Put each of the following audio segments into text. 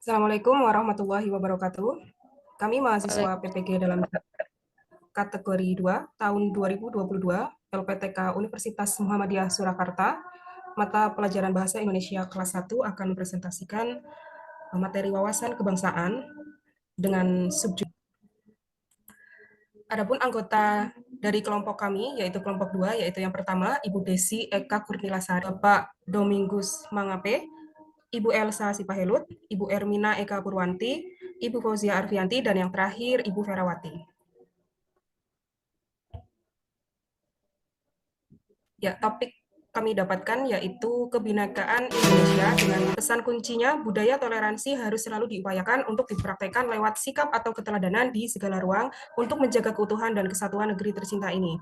Assalamualaikum warahmatullahi wabarakatuh. Kami mahasiswa Waalaikumsalam. PPG dalam kategori 2 tahun 2022 LPTK Universitas Muhammadiyah Surakarta, mata pelajaran Bahasa Indonesia kelas 1 akan mempresentasikan materi wawasan kebangsaan dengan subjek. Adapun anggota dari kelompok kami, yaitu kelompok 2, yaitu yang pertama, Ibu Desi Eka Kurnilasari, Bapak Domingus Mangape, Ibu Elsa Sipahelut, Ibu Ermina Eka Purwanti, Ibu Fauzia Arfianti, dan yang terakhir Ibu Ferawati. Ya, topik kami dapatkan yaitu kebinekaan Indonesia dengan pesan kuncinya budaya toleransi harus selalu diupayakan untuk dipraktekkan lewat sikap atau keteladanan di segala ruang untuk menjaga keutuhan dan kesatuan negeri tercinta ini.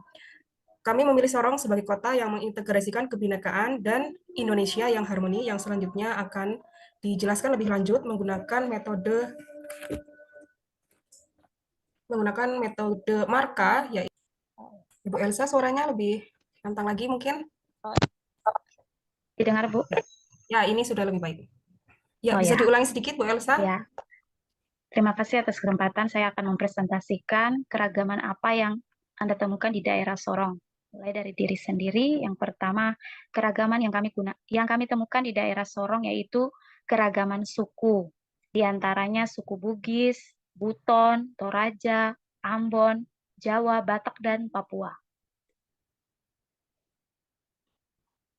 Kami memilih Sorong sebagai kota yang mengintegrasikan kebinekaan dan Indonesia yang harmoni yang selanjutnya akan dijelaskan lebih lanjut menggunakan metode marka, yaitu Ibu Elsa suaranya lebih lantang lagi mungkin. Didengar, Bu? Ya, ini sudah lebih baik. Ya, Oh bisa ya, diulangi sedikit Bu Elsa? ya. Terima kasih atas kesempatan. Saya akan mempresentasikan keragaman apa yang Anda temukan di daerah Sorong. Mulai dari diri sendiri, yang pertama keragaman yang kami temukan di daerah Sorong yaitu keragaman suku. Di antaranya suku Bugis, Buton, Toraja, Ambon, Jawa, Batak, dan Papua.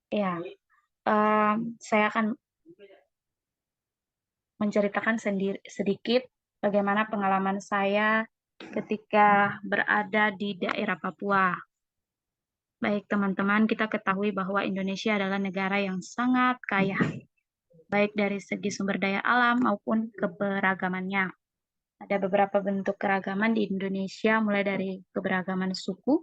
Ya, saya akan menceritakan sedikit bagaimana pengalaman saya ketika berada di daerah Papua. Baik teman-teman, kita ketahui bahwa Indonesia adalah negara yang sangat kaya, baik dari segi sumber daya alam maupun keberagamannya. Ada beberapa bentuk keragaman di Indonesia, mulai dari keberagaman suku,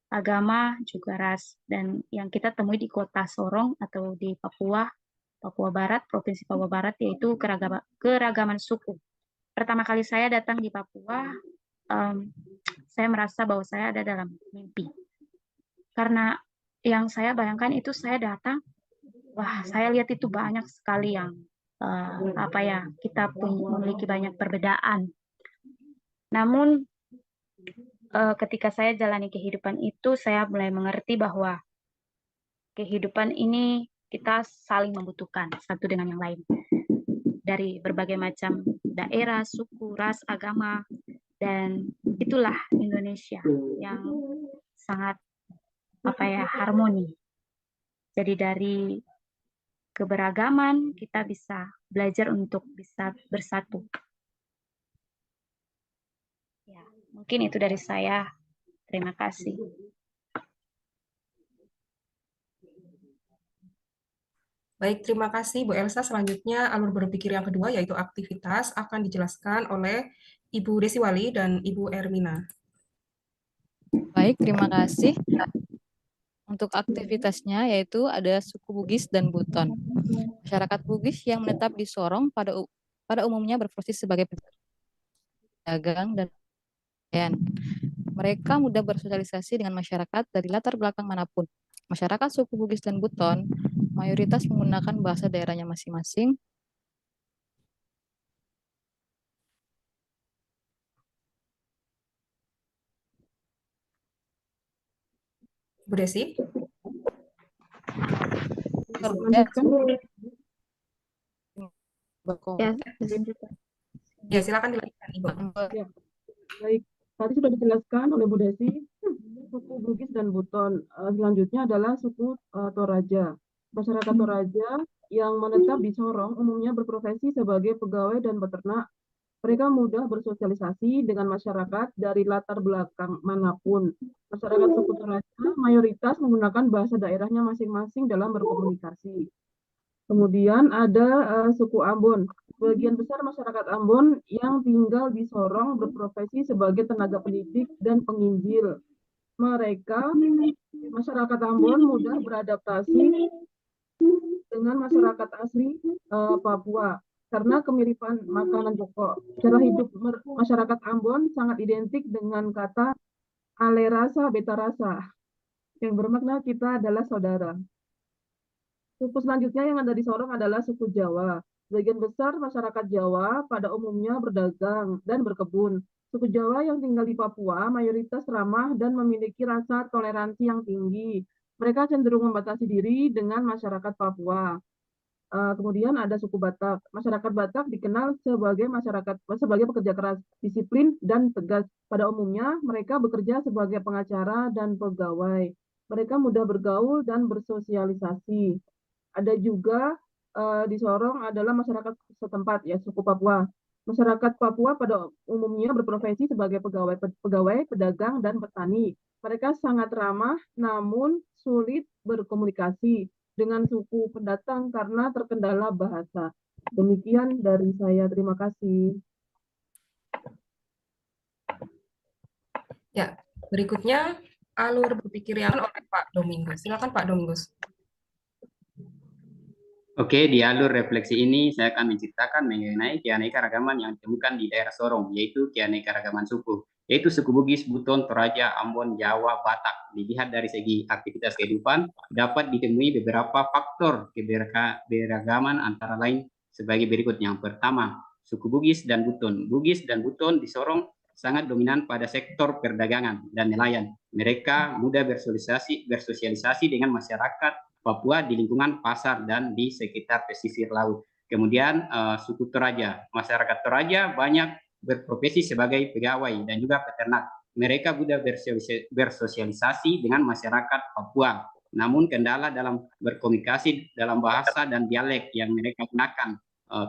agama, juga ras. Dan yang kita temui di kota Sorong atau di Papua, Papua Barat, Provinsi Papua Barat, yaitu keragaman suku. Pertama kali saya datang di Papua, saya merasa bahwa saya ada dalam mimpi. Karena yang saya bayangkan itu saya datang, wah saya lihat itu banyak sekali yang kita memiliki banyak perbedaan. Namun ketika saya jalani kehidupan itu, saya mulai mengerti bahwa kehidupan ini kita saling membutuhkan satu dengan yang lain. Dari berbagai macam daerah, suku, ras, agama, dan itulah Indonesia yang sangat harmoni. Jadi dari keberagaman kita bisa belajar untuk bisa bersatu. Ya, mungkin itu dari saya. Terima kasih. Baik, terima kasih Bu Elsa. Selanjutnya alur berpikir yang kedua yaitu aktivitas akan dijelaskan oleh Ibu Desiwali dan Ibu Ermina. Baik, terima kasih. Untuk aktivitasnya yaitu ada suku Bugis dan Buton. Masyarakat Bugis yang menetap di Sorong pada umumnya berprofesi sebagai pedagang dan nelayan. Mereka mudah bersosialisasi dengan masyarakat dari latar belakang manapun. Masyarakat suku Bugis dan Buton mayoritas menggunakan bahasa daerahnya masing-masing. Bu Desi? Lanjutkan. Ya, Ya, silakan dilanjutkan, Ibu. Ya, baik. Tadi sudah dijelaskan oleh Bu Desi, suku Bugis dan Buton. Selanjutnya adalah suku Toraja. Masyarakat Toraja yang menetap di Sorong umumnya berprofesi sebagai pegawai dan peternak. Mereka mudah bersosialisasi dengan masyarakat dari latar belakang manapun. Masyarakat suku Toraja mayoritas menggunakan bahasa daerahnya masing-masing dalam berkomunikasi. Kemudian ada suku Ambon. Sebagian besar masyarakat Ambon yang tinggal di Sorong berprofesi sebagai tenaga pendidik dan penginjil. Masyarakat Ambon mudah beradaptasi dengan masyarakat asli Papua karena kemiripan makanan pokok. Cara hidup masyarakat Ambon sangat identik dengan kata ale rasa beta rasa yang bermakna kita adalah saudara. Suku selanjutnya yang ada di Sorong adalah suku Jawa. Sebagian besar masyarakat Jawa pada umumnya berdagang dan berkebun. Suku Jawa yang tinggal di Papua mayoritas ramah dan memiliki rasa toleransi yang tinggi. Mereka cenderung membatasi diri dengan masyarakat Papua. Kemudian ada suku Batak. Masyarakat Batak dikenal sebagai pekerja keras, disiplin, dan tegas. Pada umumnya, mereka bekerja sebagai pengacara dan pegawai. Mereka mudah bergaul dan bersosialisasi. Ada juga di Sorong adalah masyarakat setempat, ya, suku Papua. Masyarakat Papua pada umumnya berprofesi sebagai pegawai, pedagang, dan petani. Mereka sangat ramah, namun sulit berkomunikasi dengan suku pendatang karena terkendala bahasa. Demikian dari saya. Terima kasih. Ya, berikutnya alur berpikir yang oleh Pak Domingus. Silakan Pak Domingus. Oke, di alur refleksi ini saya akan menceritakan mengenai keanekaragaman yang ditemukan di daerah Sorong, yaitu keanekaragaman suku, yaitu suku Bugis, Buton, Toraja, Ambon, Jawa, Batak. Dilihat dari segi aktivitas kehidupan, dapat ditemui beberapa faktor keberagaman antara lain sebagai berikut. Yang pertama, suku Bugis dan Buton. Bugis dan Buton di Sorong sangat dominan pada sektor perdagangan dan nelayan. Mereka mudah bersosialisasi dengan masyarakat Papua di lingkungan pasar dan di sekitar pesisir laut. Kemudian suku Toraja, masyarakat Toraja banyak berprofesi sebagai pegawai dan juga peternak. Mereka mudah bersosialisasi dengan masyarakat Papua. Namun kendala dalam berkomunikasi dalam bahasa dan dialek yang mereka gunakan.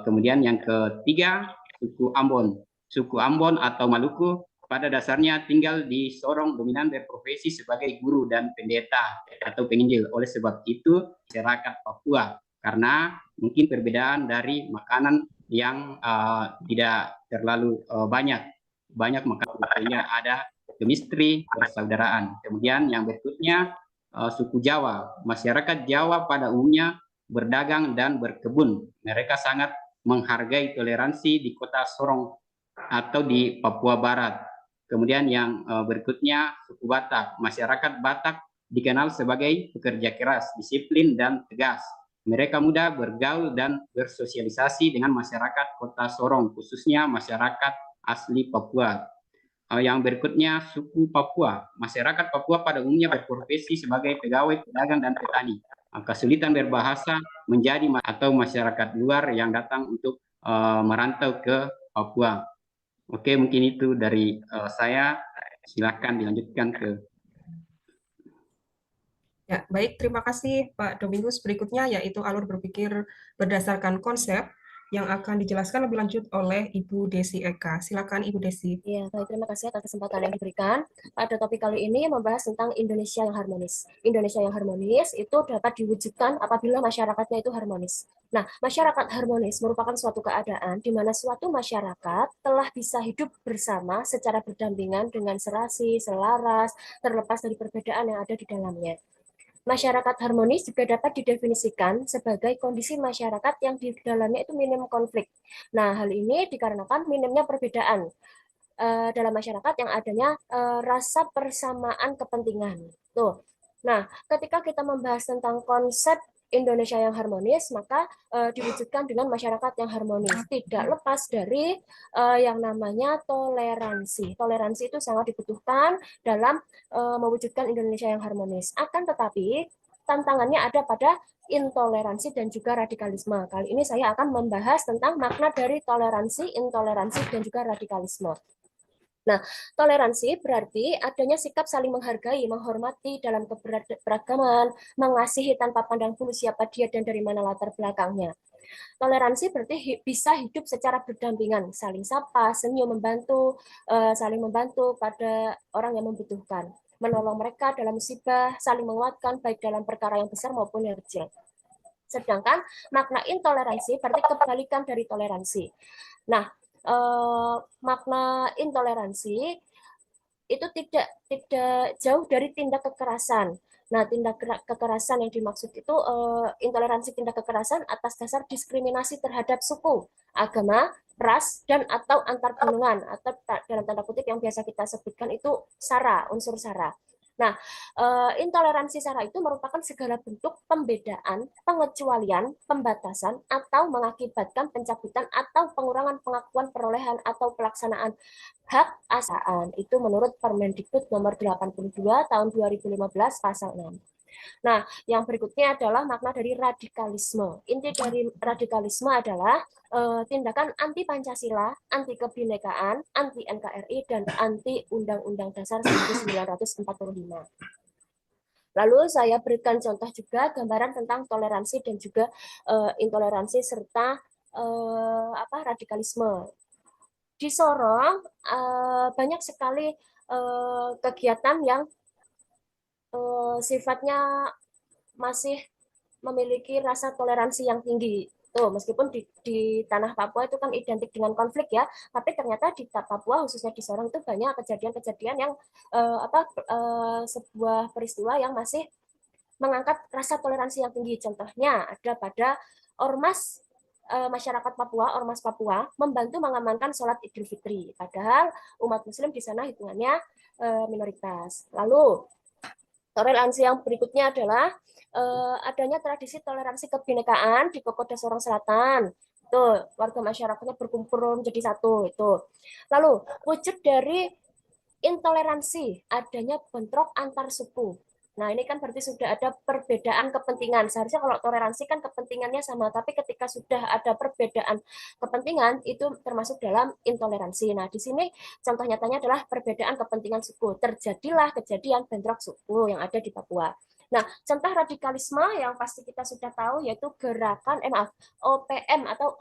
Kemudian yang ketiga, suku Ambon. Suku Ambon atau Maluku pada dasarnya tinggal di Sorong dominan berprofesi sebagai guru dan pendeta atau penginjil. Oleh sebab itu, masyarakat Papua, karena mungkin perbedaan dari makanan yang tidak terlalu banyak makanan, sehingga ada chemistry persaudaraan. Kemudian yang berikutnya, suku Jawa. Masyarakat Jawa pada umumnya berdagang dan berkebun. Mereka sangat menghargai toleransi di kota Sorong atau di Papua Barat. Kemudian yang berikutnya, suku Batak. Masyarakat Batak dikenal sebagai pekerja keras, disiplin, dan tegas. Mereka mudah bergaul dan bersosialisasi dengan masyarakat kota Sorong, khususnya masyarakat asli Papua. Yang berikutnya, suku Papua. Masyarakat Papua pada umumnya berprofesi sebagai pegawai, pedagang, dan petani. Kesulitan berbahasa menjadi atau masyarakat luar yang datang untuk merantau ke Papua. Oke, mungkin itu dari saya. Silakan dilanjutkan ke. Ya, baik, terima kasih Pak Domingus. Berikutnya yaitu alur berpikir berdasarkan konsep yang akan dijelaskan lebih lanjut oleh Ibu Desi Eka. Silakan Ibu Desi. Ya, baik, terima kasih atas kesempatan yang diberikan. Pada topik kali ini membahas tentang Indonesia yang harmonis. Indonesia yang harmonis itu dapat diwujudkan apabila masyarakatnya itu harmonis. Nah, masyarakat harmonis merupakan suatu keadaan di mana suatu masyarakat telah bisa hidup bersama secara berdampingan dengan serasi, selaras, terlepas dari perbedaan yang ada di dalamnya. Masyarakat harmonis juga dapat didefinisikan sebagai kondisi masyarakat yang di dalamnya itu minim konflik. Nah, hal ini dikarenakan minimnya perbedaan dalam masyarakat yang adanya rasa persamaan kepentingan. Tuh. Nah, ketika kita membahas tentang konsep Indonesia yang harmonis, maka diwujudkan dengan masyarakat yang harmonis. Tidak lepas dari yang namanya toleransi. Toleransi itu sangat dibutuhkan dalam mewujudkan Indonesia yang harmonis. Akan tetapi, tantangannya ada pada intoleransi dan juga radikalisme. Kali ini saya akan membahas tentang makna dari toleransi, intoleransi, dan juga radikalisme. Nah, toleransi berarti adanya sikap saling menghargai, menghormati dalam keberagaman, mengasihi tanpa pandang bulu siapa dia dan dari mana latar belakangnya. Toleransi berarti bisa hidup secara berdampingan, saling sapa, senyum, saling membantu pada orang yang membutuhkan, menolong mereka dalam musibah, saling menguatkan baik dalam perkara yang besar maupun yang kecil. Sedangkan makna intoleransi berarti kebalikan dari toleransi. Nah, makna intoleransi itu tidak jauh dari tindak kekerasan. Nah, tindak kekerasan yang dimaksud itu intoleransi tindak kekerasan atas dasar diskriminasi terhadap suku, agama, ras, dan atau antar golongan, atau dalam tanda kutip yang biasa kita sebutkan itu SARA, unsur SARA. Nah, intoleransi SARA itu merupakan segala bentuk pembedaan, pengecualian, pembatasan, atau mengakibatkan pencabutan atau pengurangan pengakuan perolehan atau pelaksanaan hak asaan. Itu menurut Permendikbud nomor 82 tahun 2015 pasal 6. Nah, yang berikutnya adalah makna dari radikalisme. Inti dari radikalisme adalah tindakan anti Pancasila, anti kebinekaan, anti NKRI, dan anti Undang-Undang Dasar 1945. Lalu saya berikan contoh juga gambaran tentang toleransi dan juga intoleransi serta radikalisme. Di Sorong banyak sekali kegiatan yang sifatnya masih memiliki rasa toleransi yang tinggi. Tuh, meskipun di tanah Papua itu kan identik dengan konflik ya, tapi ternyata di Papua khususnya di Sorong itu banyak kejadian-kejadian yang sebuah peristiwa yang masih mengangkat rasa toleransi yang tinggi. Contohnya ada pada ormas masyarakat Papua, ormas Papua membantu mengamankan sholat Idul Fitri, padahal umat Muslim di sana hitungannya minoritas. Lalu toleransi yang berikutnya adalah adanya tradisi toleransi kebinekaan di Kokoda Sorong Selatan. Itu warga masyarakatnya berkumpul menjadi satu itu. Lalu wujud dari intoleransi adanya bentrok antar suku. Nah, ini kan berarti sudah ada perbedaan kepentingan. Seharusnya kalau toleransi kan kepentingannya sama, tapi ketika sudah ada perbedaan kepentingan, itu termasuk dalam intoleransi. Nah, di sini contoh nyatanya adalah perbedaan kepentingan suku. Terjadilah kejadian bentrok suku yang ada di Papua. Nah, contoh radikalisme yang pasti kita sudah tahu yaitu gerakan OPM atau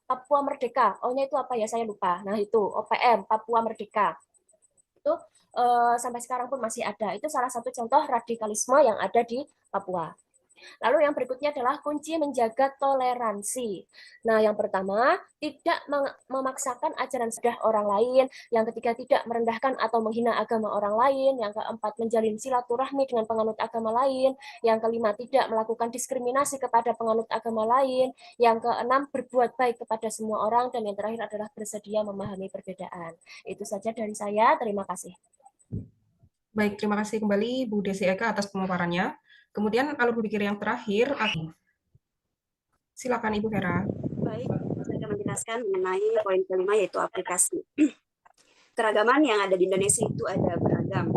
Papua Merdeka. O-nya itu apa ya? Saya lupa. Nah, itu OPM, Papua Merdeka. Itu sampai sekarang pun masih ada. Itu salah satu contoh radikalisme yang ada di Papua. Lalu yang berikutnya adalah kunci menjaga toleransi. Nah, yang pertama, tidak memaksakan ajaran sudah orang lain. Yang ketiga, tidak merendahkan atau menghina agama orang lain. Yang keempat, menjalin silaturahmi dengan penganut agama lain. Yang kelima, tidak melakukan diskriminasi kepada penganut agama lain. Yang keenam, berbuat baik kepada semua orang. Dan yang terakhir adalah bersedia memahami perbedaan. Itu saja dari saya. Terima kasih. Baik, terima kasih kembali Bu Desi Eka atas pemaparannya. Kemudian alur berpikir yang terakhir, silakan Ibu Vera. Baik, saya akan menjelaskan mengenai poin kelima yaitu aplikasi. Keragaman yang ada di Indonesia itu ada beragam,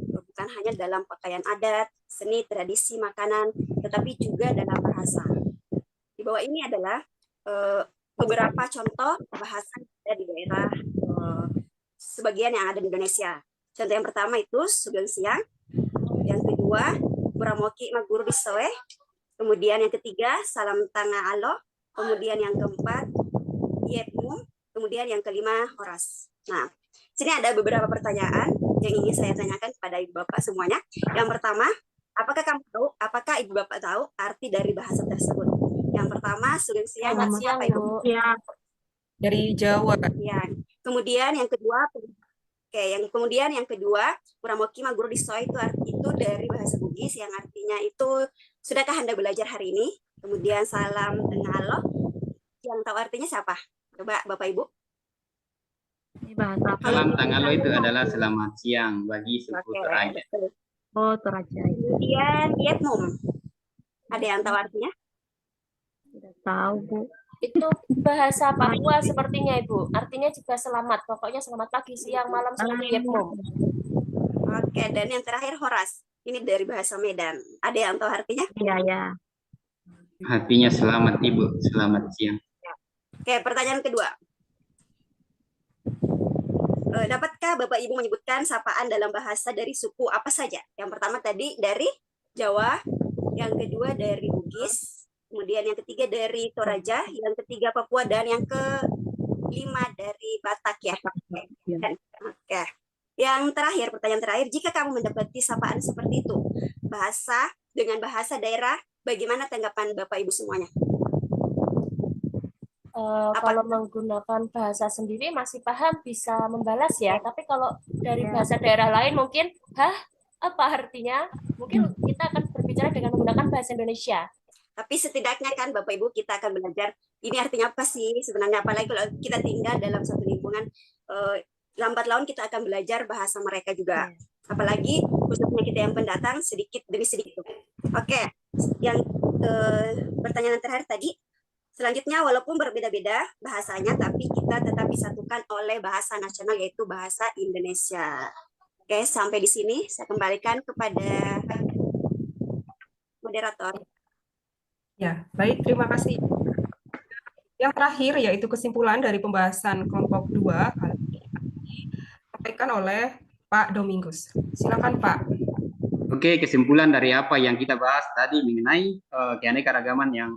bukan hanya dalam pakaian adat, seni, tradisi, makanan, tetapi juga dalam bahasa. Di bawah ini adalah beberapa contoh bahasa yang ada di daerah sebagian yang ada di Indonesia. Contoh yang pertama itu Sugeng Siang, yang kedua Buramoki Maguru Disoe, kemudian yang ketiga Salam Tanga Alo, kemudian yang keempat Yepmu, kemudian yang kelima Horas. Nah, sini ada beberapa pertanyaan yang ingin saya tanyakan kepada Ibu Bapak semuanya. Yang pertama, apakah Ibu Bapak tahu arti dari bahasa tersebut? Yang pertama, Sugeng Siang, Selamat siang, apa Ibu? Dari Jawa. Ya. Kemudian yang kedua, kemudian yang kedua, Buramoki Maguru Disoe itu dari bahasa Bugis yang artinya itu sudahkah Anda belajar hari ini? Kemudian Salam Tengalo, yang tahu artinya siapa? Coba Bapak Ibu. Ini bahasa apa? Salam Tangalo itu adalah selamat siang bagi suku Toraja. Oh, Toraja. Kemudian Yetmum, ada yang tahu artinya? Tidak tahu, Bu. Itu bahasa Papua sepertinya, Ibu. Artinya juga selamat. Pokoknya selamat pagi, siang, malam, selamat Yepmum. Oke, dan yang terakhir Horas. Ini dari bahasa Medan. Ada yang tahu artinya? Iya, ya. Artinya selamat Ibu, selamat siang. Oke, pertanyaan kedua. Dapatkah Bapak Ibu menyebutkan sapaan dalam bahasa dari suku apa saja? Yang pertama tadi dari Jawa, yang kedua dari Bugis, kemudian yang ketiga dari Toraja, yang ketiga Papua, dan yang kelima dari Batak ya. Oke. Yang terakhir, pertanyaan terakhir, jika kamu mendapati sapaan seperti itu, dengan bahasa daerah, bagaimana tanggapan Bapak Ibu semuanya? Kalau menggunakan bahasa sendiri masih paham bisa membalas ya, tapi kalau dari bahasa daerah lain mungkin, apa artinya? Mungkin kita akan berbicara dengan menggunakan bahasa Indonesia. Tapi setidaknya kan Bapak Ibu kita akan belajar ini artinya apa sih sebenarnya, apalagi kalau kita tinggal dalam satu lingkungan, lambat laun kita akan belajar bahasa mereka juga. Apalagi khususnya kita yang pendatang sedikit demi sedikit. Oke, yang pertanyaan terakhir tadi, selanjutnya walaupun berbeda-beda bahasanya, tapi kita tetap disatukan oleh bahasa nasional yaitu bahasa Indonesia. Oke, sampai di sini saya kembalikan kepada moderator. Ya, baik, terima kasih. Yang terakhir yaitu kesimpulan dari pembahasan kelompok 2 kali ini disampaikan oleh Pak Domingus. Silakan Pak. Oke, kesimpulan dari apa yang kita bahas tadi mengenai keanekaragaman yang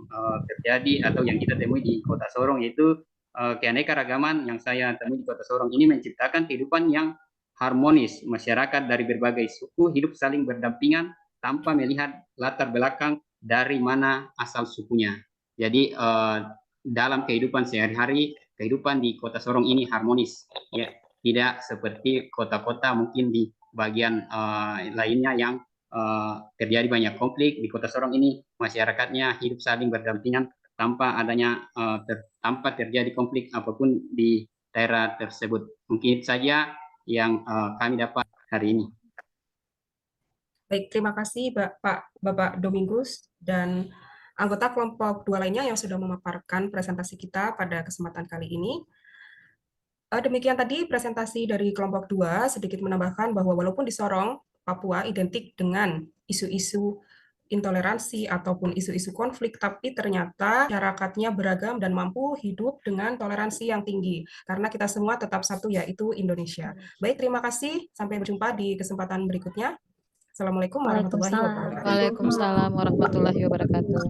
terjadi atau yang kita temui di Kota Sorong, yaitu keanekaragaman yang saya temui di Kota Sorong ini menciptakan kehidupan yang harmonis. Masyarakat dari berbagai suku hidup saling berdampingan tanpa melihat latar belakang dari mana asal sukunya. Jadi dalam kehidupan sehari-hari, kehidupan di Kota Sorong ini harmonis, ya, tidak seperti kota-kota mungkin di bagian lainnya yang terjadi banyak konflik. Di Kota Sorong ini masyarakatnya hidup saling berdampingan tanpa adanya tanpa terjadi konflik apapun di daerah tersebut. Mungkin saja yang kami dapat hari ini. Baik, terima kasih Bapak Domingus dan anggota kelompok 2 lainnya yang sudah memaparkan presentasi kita pada kesempatan kali ini. Demikian tadi presentasi dari kelompok 2, sedikit menambahkan bahwa walaupun di Sorong, Papua identik dengan isu-isu intoleransi ataupun isu-isu konflik, tapi ternyata masyarakatnya beragam dan mampu hidup dengan toleransi yang tinggi. Karena kita semua tetap satu, yaitu Indonesia. Baik, terima kasih. Sampai berjumpa di kesempatan berikutnya. Assalamualaikum warahmatullahi wabarakatuh. Waalaikumsalam warahmatullahi wabarakatuh.